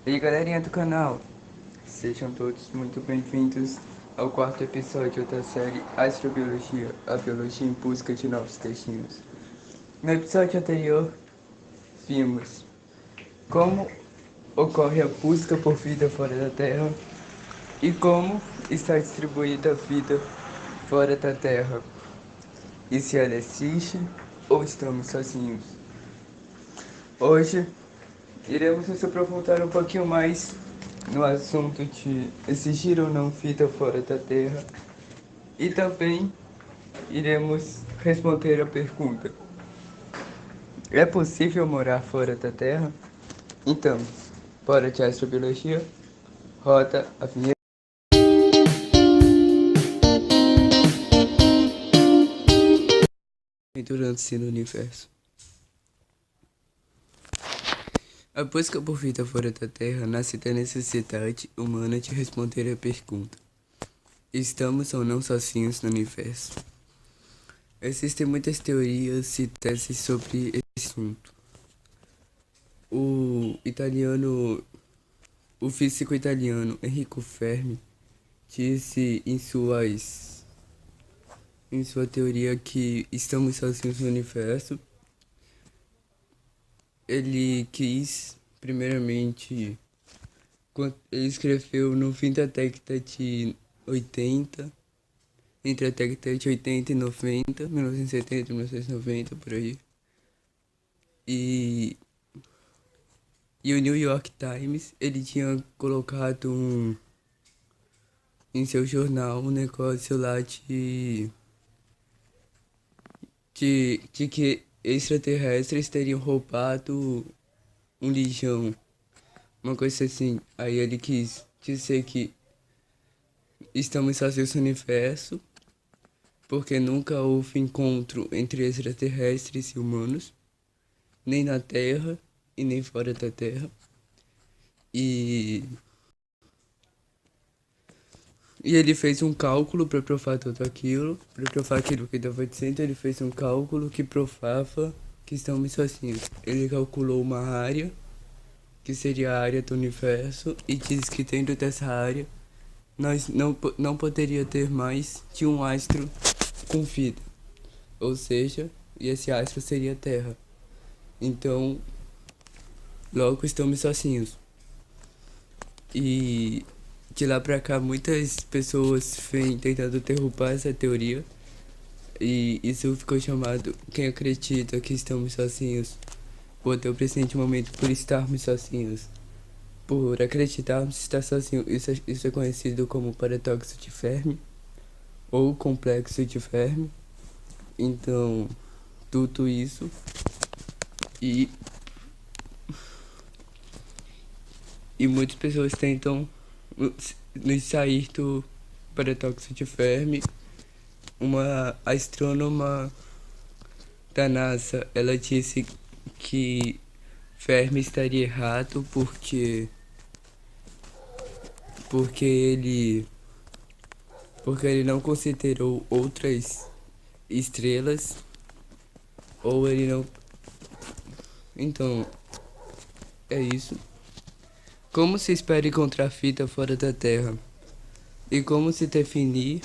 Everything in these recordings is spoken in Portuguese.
E aí, galerinha do canal, sejam todos muito bem-vindos ao quarto episódio da série Astrobiologia, a biologia em busca de novos destinos. No episódio anterior, vimos como ocorre a busca por vida fora da Terra e como está distribuída a vida fora da Terra, e se ela existe ou estamos sozinhos. Hoje, iremos nos aprofundar um pouquinho mais no assunto de existir ou não vida fora da Terra e também iremos responder a pergunta: é possível morar fora da Terra? Então, bora de astrobiologia, roda a vinheta. Aventurando-se no universo. A busca por vida fora da Terra nasce da necessidade humana de responder à pergunta: estamos ou não sozinhos no universo? Existem muitas teorias e teses sobre esse assunto. O físico italiano Enrico Fermi disse em sua teoria que estamos sozinhos no universo. Ele quis, primeiramente, ele escreveu no fim da década de 80, entre a década de 80 e 90, 1970 e 1990, por aí. E o New York Times, ele tinha colocado em seu jornal um negócio lá de que extraterrestres teriam roubado um lixão, uma coisa assim. Aí ele quis dizer que estamos sozinhos no universo, porque nunca houve encontro entre extraterrestres e humanos, nem na Terra e nem fora da Terra. E ele fez um cálculo para provar tudo aquilo, para provar aquilo que estava dizendo. Ele fez um cálculo que provava que estamos sozinhos. Ele calculou uma área, que seria a área do universo, e diz que dentro dessa área nós não poderia ter mais de um astro com vida. Ou seja, esse astro seria a Terra. Então, logo estamos sozinhos. E de lá pra cá, muitas pessoas vêm tentando derrubar essa teoria. E isso ficou chamado: quem acredita que estamos sozinhos, ou até o presente momento, por estarmos sozinhos, por acreditarmos estar sozinhos. Isso é conhecido como paradoxo de Fermi, ou complexo de Fermi. Então, tudo isso. E muitas pessoas tentam nos sair do paradoxo de Fermi. Uma astrônoma da NASA, ela disse que Fermi estaria errado porque ele não considerou outras estrelas, ou ele não. Então, é isso. Como se espera encontrar vida fora da Terra? E como se definir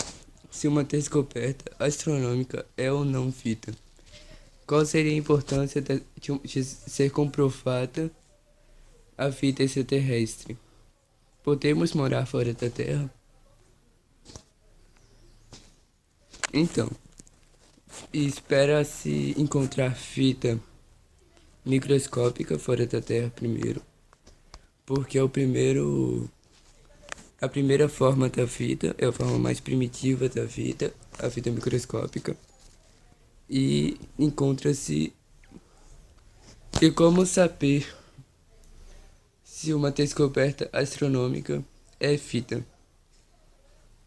se uma descoberta astronômica é ou não vida? Qual seria a importância de ser comprovada a vida extraterrestre? Podemos morar fora da Terra? Então, espera-se encontrar vida microscópica fora da Terra primeiro, porque é a primeira forma da vida, é a forma mais primitiva da vida, a vida microscópica. E encontra-se que como saber se uma descoberta astronômica é vida.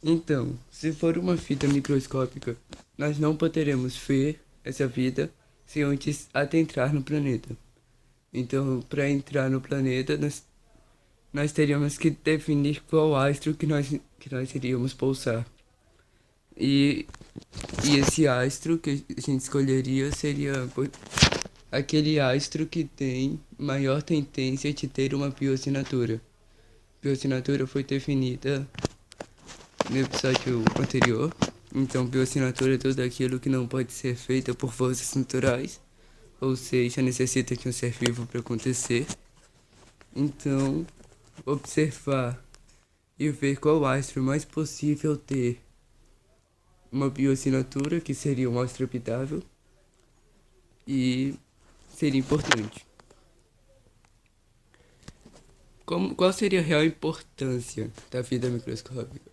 Então, se for uma vida microscópica, nós não poderemos ver essa vida sem antes adentrar no planeta. Então, para entrar no planeta, nós teríamos que definir qual astro que nós iríamos pousar. E esse astro que a gente escolheria seria aquele astro que tem maior tendência de ter uma bioassinatura. Bioassinatura foi definida no episódio anterior. Então, bioassinatura é tudo aquilo que não pode ser feito por forças naturais, ou seja, necessita de um ser vivo para acontecer. Então, observar e ver qual astro é mais possível ter uma bioassinatura, que seria um astro habitável, e seria importante. Qual seria a real importância da vida microscópica?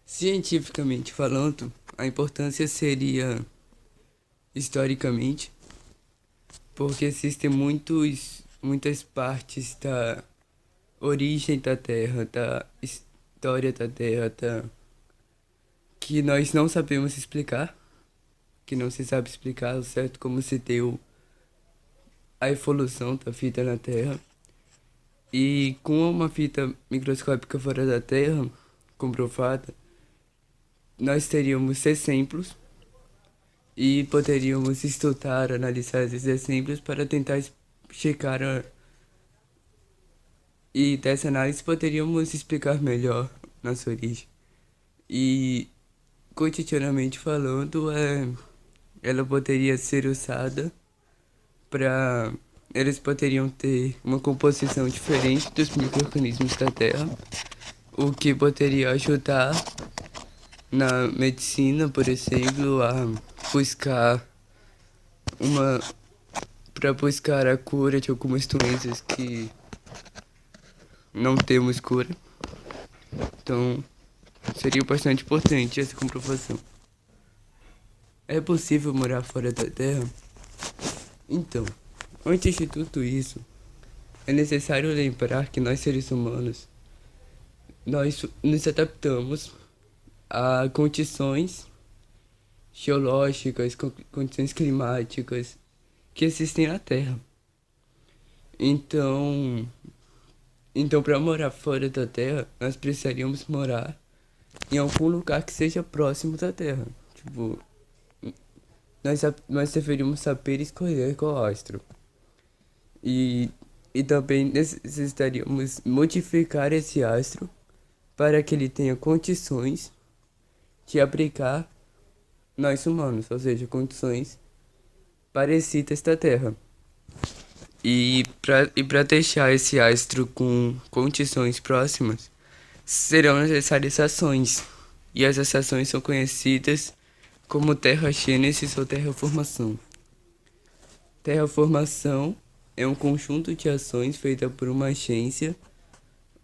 Cientificamente falando, a importância seria, historicamente, porque existem muitas partes da origem da Terra, da história da Terra, que nós não sabemos explicar, que não se sabe explicar ao certo como se deu a evolução da vida na Terra. E com uma fita microscópica fora da Terra, comprovada, nós teríamos exemplos e poderíamos estudar, analisar esses exemplos para tentar checar e dessa análise poderíamos explicar melhor nossa origem. E cotidianamente falando, ela poderia ser usada para eles poderiam ter uma composição diferente dos micro-organismos da Terra, o que poderia ajudar na medicina, por exemplo, a buscar uma para buscar a cura de algumas doenças que não temos cura. Então, seria bastante importante essa comprovação. É possível morar fora da Terra? Então, antes de tudo isso, é necessário lembrar que nós seres humanos, nós nos adaptamos a condições geológicas, condições climáticas que existem na Terra. Então para morar fora da Terra, nós precisaríamos morar em algum lugar que seja próximo da Terra. Tipo, nós deveríamos saber escolher qual astro. E também necessitaríamos modificar esse astro para que ele tenha condições de abrigar nós humanos, ou seja, condições parecidas da Terra. E para deixar esse astro com condições próximas, serão necessárias ações. E as ações são conhecidas como terragênesis ou terraformação. Terraformação é um conjunto de ações feita por uma agência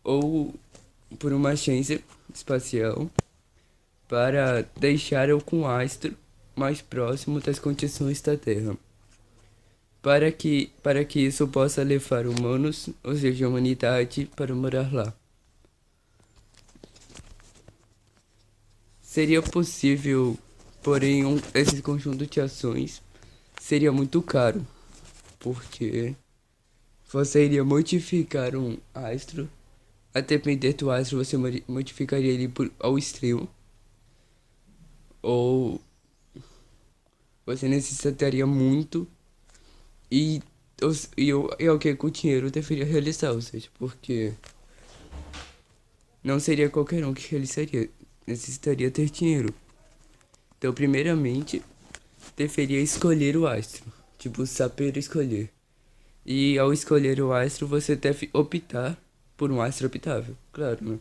ou por uma agência espacial para deixar algum astro mais próximo das condições da Terra. Para que isso possa levar humanos, ou seja, a humanidade, para morar lá. Seria possível, porém, esse conjunto de ações seria muito caro, porque você iria modificar um astro, a depender do astro você modificaria ele ao extremo, ou você necessitaria muito e é o que com o dinheiro deveria realizar, ou seja, porque não seria qualquer um que realizaria, necessitaria ter dinheiro. Então, primeiramente, deveria escolher o astro, tipo, saber escolher. E ao escolher o astro, você deve optar por um astro habitável, claro, né?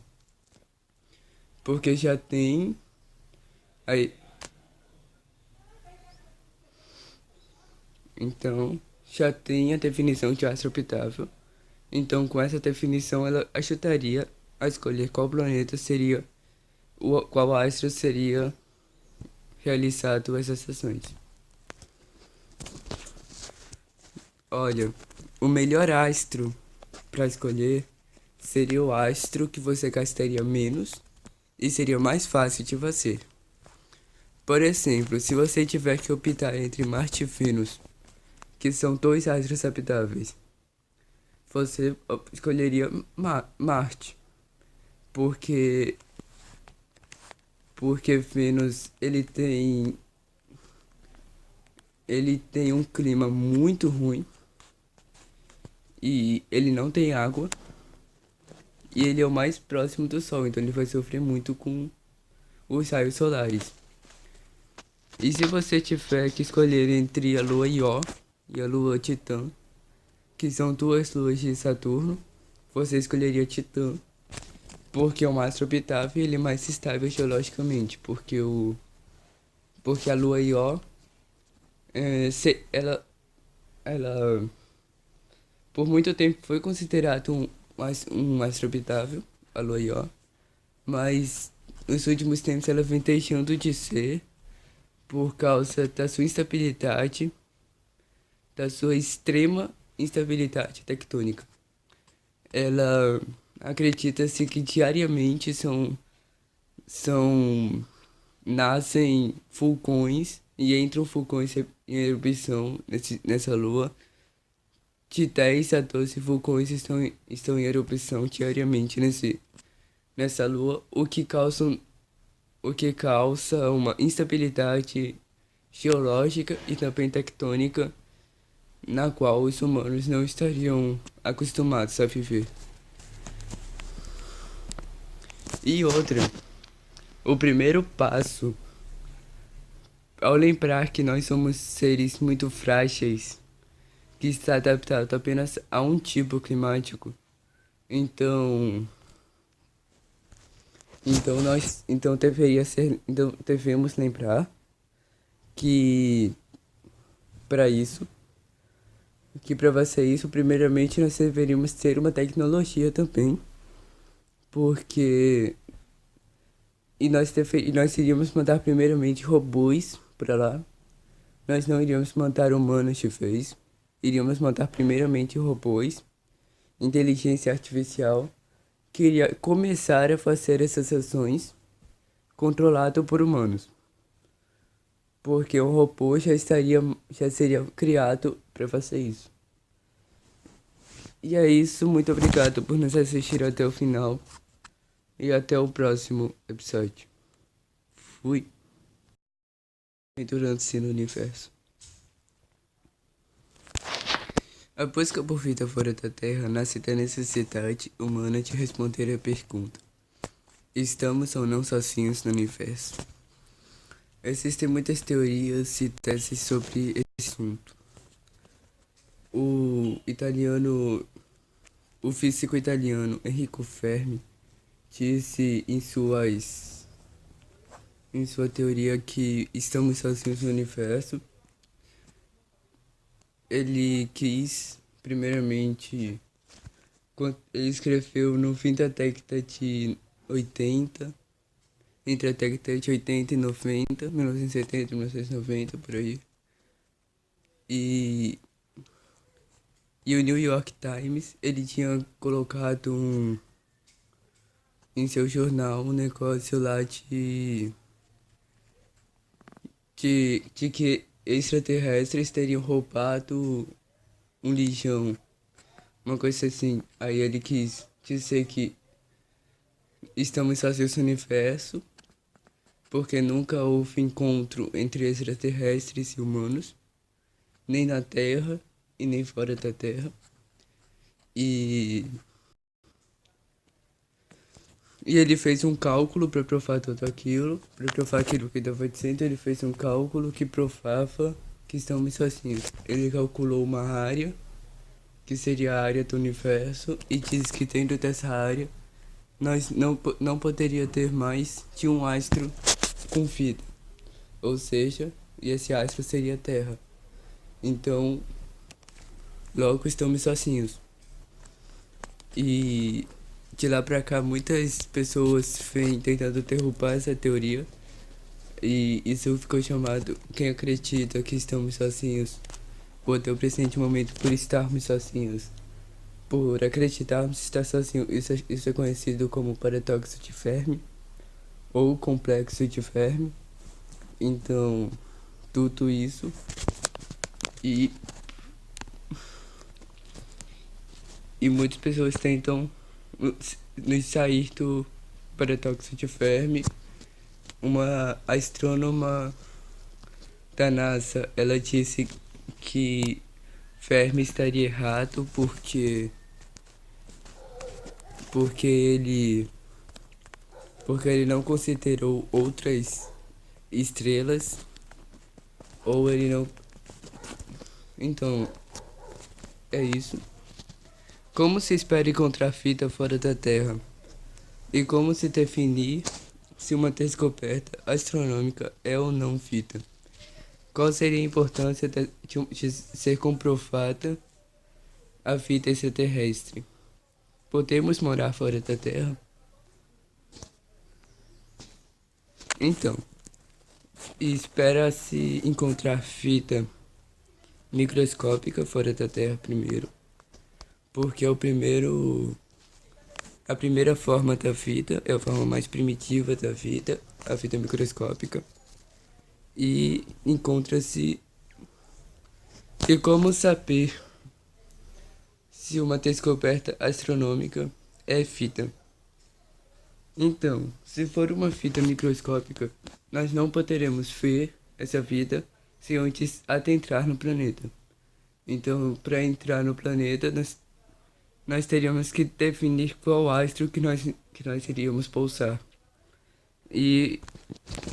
Porque já tem aí. Então, já tem a definição de astro habitável. Então, com essa definição, ela ajudaria a escolher qual planeta seria, qual astro seria realizado essas ações. Olha, o melhor astro para escolher seria o astro que você gastaria menos e seria mais fácil de fazer. Por exemplo, se você tiver que optar entre Marte e Vênus, que são dois astros habitáveis, você escolheria Marte, porque Vênus ele tem um clima muito ruim e ele não tem água e ele é o mais próximo do Sol, então ele vai sofrer muito com os raios solares. E se você tiver que escolher entre a lua Ió e a lua Titã, que são duas luas de Saturno, você escolheria Titã, porque é o mais orbitável e ele é mais estável geologicamente, porque a lua Ió, ela por muito tempo foi considerado um astro habitável, a lua Ió, mas nos últimos tempos ela vem deixando de ser por causa da sua instabilidade, da sua extrema instabilidade tectônica. Ela acredita-se que diariamente são nascem vulcões e entram vulcões em erupção nessa lua. De 10 a 12 vulcões estão em erupção diariamente nessa lua, o que causa uma instabilidade geológica e também tectônica, na qual os humanos não estariam acostumados a viver. E outra, o primeiro passo, ao lembrar que nós somos seres muito frágeis, que está adaptado apenas a um tipo climático, então então devemos lembrar que para isso, que para fazer isso, primeiramente nós deveríamos ter uma tecnologia também, porque e nós iríamos mandar primeiramente robôs para lá. Nós não iríamos mandar humanos de vez. Iríamos mandar primeiramente robôs, inteligência artificial, que iria começar a fazer essas ações controlado por humanos. Porque o robô já seria criado para fazer isso. E é isso, muito obrigado por nos assistir até o final. E até o próximo episódio. Fui. Aventurando-se no universo. A busca por vida fora da Terra nasce da necessidade humana de responder à pergunta: estamos ou não sozinhos no universo? Existem muitas teorias e teses sobre esse assunto. O físico italiano Enrico Fermi disse em sua teoria que estamos sozinhos no universo. Ele quis, primeiramente, ele escreveu no fim da década de 80, entre a década de 80 e 90, 1970 e 1990, por aí. E o New York Times, ele tinha colocado em seu jornal um negócio lá de que extraterrestres teriam roubado um lixão, uma coisa assim. Aí ele quis dizer que estamos sozinhos no universo, porque nunca houve encontro entre extraterrestres e humanos, nem na Terra e nem fora da Terra. E ele fez um cálculo para provar tudo aquilo, para provar aquilo que estava dizendo. Ele fez um cálculo que provava que estamos sozinhos. Ele calculou uma área, que seria a área do universo, e diz que dentro dessa área nós não poderia ter mais de um astro com vida. Ou seja, esse astro seria a Terra. Então, logo estamos sozinhos. E de lá pra cá, muitas pessoas vêm tentando derrubar essa teoria. E isso ficou chamado quem acredita que estamos sozinhos, ou até o presente momento, por estarmos sozinhos. Por acreditarmos estar sozinhos. Isso é conhecido como paradoxo de Fermi, ou complexo de Fermi. Então, tudo isso. E muitas pessoas tentam nos sair do paradoxo de Fermi. Uma astrônoma da NASA, ela disse que Fermi estaria errado porque ele porque ele não considerou outras estrelas ou ele não. Então, é isso. Como se espera encontrar fita fora da Terra? E como se definir se uma descoberta astronômica é ou não fita? Qual seria a importância de ser comprovada a vida extraterrestre? Podemos morar fora da Terra? Então, espera-se encontrar fita microscópica fora da Terra primeiro, porque a primeira forma da vida é a forma mais primitiva da vida, a vida microscópica, e encontra-se. E como saber se uma descoberta astronômica é fita? Então, se for uma fita microscópica, nós não poderemos ver essa vida sem antes adentrar no planeta. Então, para entrar no planeta, nós teríamos que definir qual astro que nós iríamos pousar. E,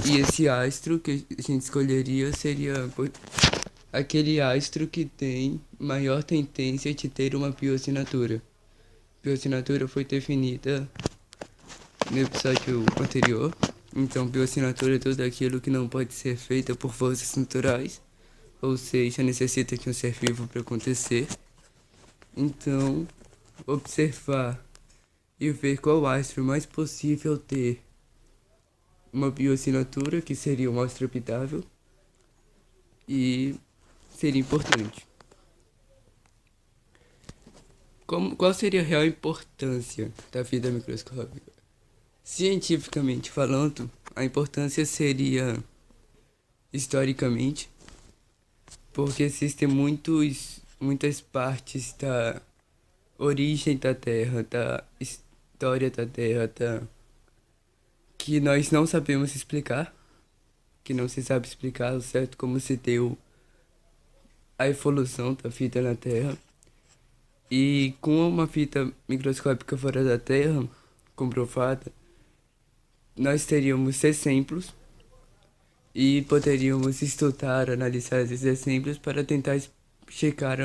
e esse astro que a gente escolheria seria aquele astro que tem maior tendência de ter uma bioassinatura. Bioassinatura foi definida no episódio anterior. Então, bioassinatura é tudo aquilo que não pode ser feito por forças naturais, ou seja, necessita de um ser vivo para acontecer. Então, observar e ver qual astro mais possível ter uma bioassinatura, que seria o astro habitável, e seria importante. Qual seria a real importância da vida microscópica? Cientificamente falando, a importância seria historicamente, porque existem muitas partes da origem da Terra, da história da Terra, que nós não sabemos explicar, que não se sabe explicar ao certo como se deu a evolução da vida na Terra. E com uma fita microscópica fora da Terra comprovada, nós teríamos exemplos e poderíamos estudar, analisar esses exemplos para tentar checar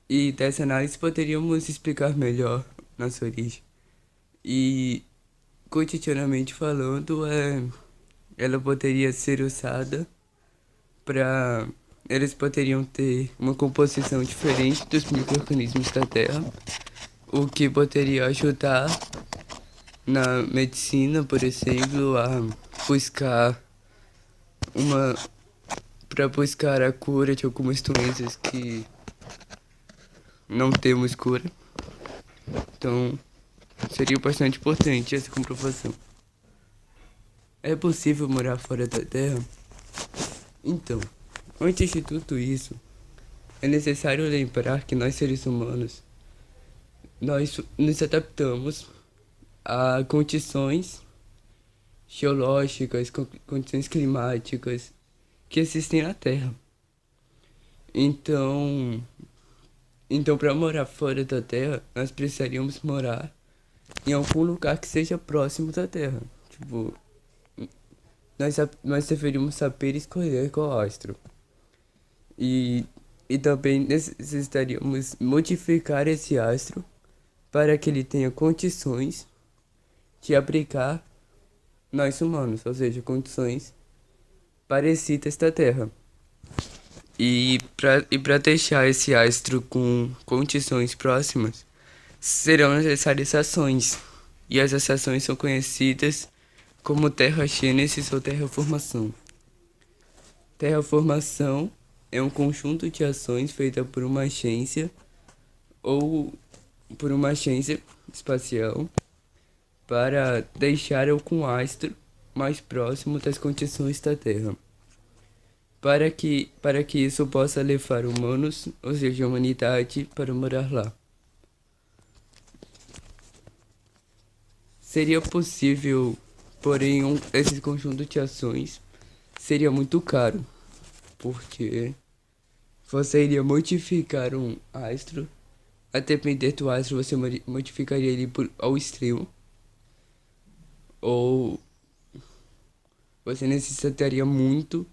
e dessa análise poderíamos explicar melhor nossa origem. E cotidianamente falando, ela poderia ser usada para eles poderiam ter uma composição diferente dos micro-organismos da Terra, o que poderia ajudar na medicina, por exemplo, a buscar uma para buscar a cura de algumas doenças que não temos cura. Então, seria bastante importante essa comprovação. É possível morar fora da Terra? Então, antes de tudo isso, é necessário lembrar que nós seres humanos, nós nos adaptamos a condições geológicas, condições climáticas que existem na Terra. Então para morar fora da Terra, nós precisaríamos morar em algum lugar que seja próximo da Terra. Tipo, nós deveríamos saber escolher qual astro. E também necessitaríamos modificar esse astro para que ele tenha condições de abrigar nós humanos, ou seja, condições parecidas da Terra. E para deixar esse astro com condições próximas, serão necessárias ações. E essas ações são conhecidas como terragênesis ou terraformação. Terraformação é um conjunto de ações feita por uma agência ou por uma agência espacial para deixar algum astro mais próximo das condições da Terra. Para que isso possa levar humanos, ou seja, a humanidade, para morar lá. Seria possível, porém, esse conjunto de ações seria muito caro, porque Você iria modificar um astro. A depender do astro, você modificaria ele ao extremo. Ou você necessitaria muito.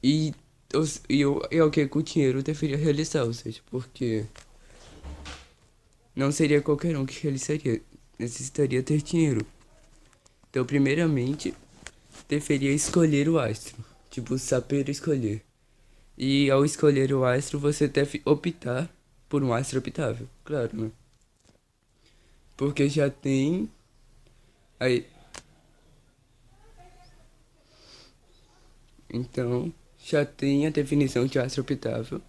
E, e o que com o dinheiro deveria realizar. Ou seja, porque não seria qualquer um que realizaria. Necessitaria ter dinheiro. Então, primeiramente, deveria escolher o astro. Tipo, saber escolher. E ao escolher o astro, você deve optar por um astro habitável, claro, né? Porque já tem. Aí. Então, já tem a definição de astro habitável.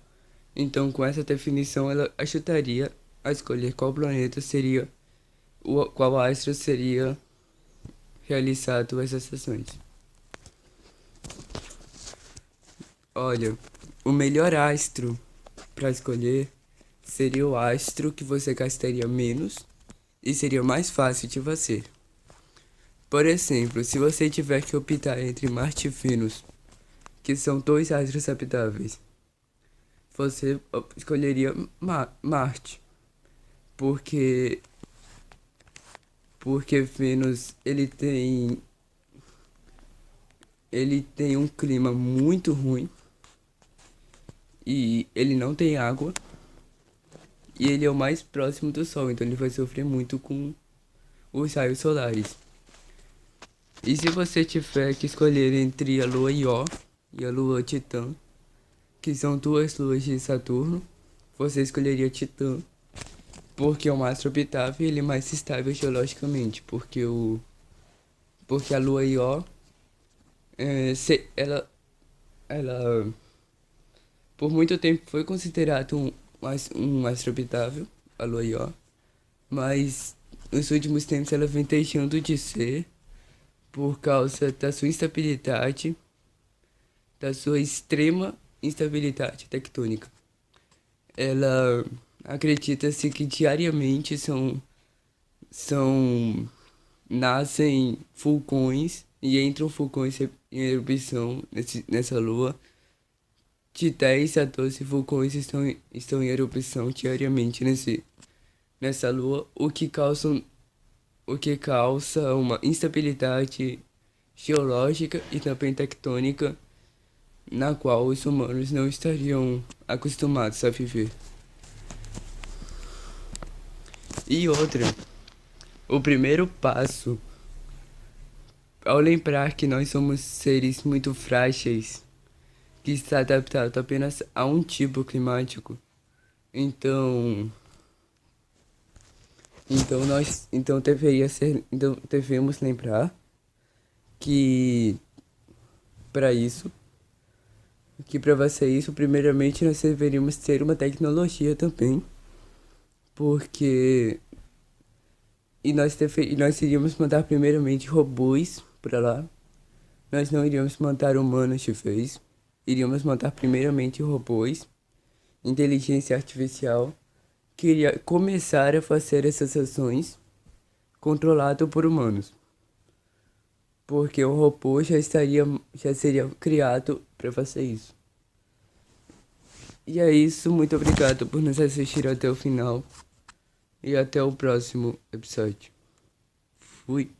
Então, com essa definição, ela ajudaria a escolher qual planeta seria. Qual astro seria realizado essas sessões. Olha, o melhor astro para escolher seria o astro que você gastaria menos e seria mais fácil de você. Por exemplo, se você tiver que optar entre Marte e Vênus, que são dois astros habitáveis, você escolheria Marte, porque Vênus ele tem um clima muito ruim e ele não tem água e ele é o mais próximo do Sol, então ele vai sofrer muito com os raios solares. E se você tiver que escolher entre a lua Ió e a lua Titã, que são duas luas de Saturno, você escolheria Titã, porque é um astro habitável e ele é mais estável geologicamente, porque a lua Ió, ela por muito tempo foi considerado um astro habitável, a lua Ió, mas nos últimos tempos ela vem deixando de ser por causa da sua instabilidade, da sua extrema instabilidade tectônica. Ela acredita-se que diariamente nascem vulcões e entram vulcões em erupção nessa lua. De 10 a 12 vulcões estão em erupção diariamente nessa lua, o que causa uma instabilidade geológica e também tectônica, na qual os humanos não estariam acostumados a viver. E outra, o primeiro passo, ao lembrar que nós somos seres muito frágeis, que está adaptado apenas a um tipo climático, então devemos lembrar que para fazer isso, primeiramente nós deveríamos ter uma tecnologia também, porque nós iríamos mandar primeiramente robôs para lá. Nós não iríamos mandar humanos de vez. Iríamos mandar primeiramente robôs, inteligência artificial, que iria começar a fazer essas ações controlado por humanos. Porque o robô já seria criado para fazer isso. E é isso, muito obrigado por nos assistir até o final. E até o próximo episódio. Fui.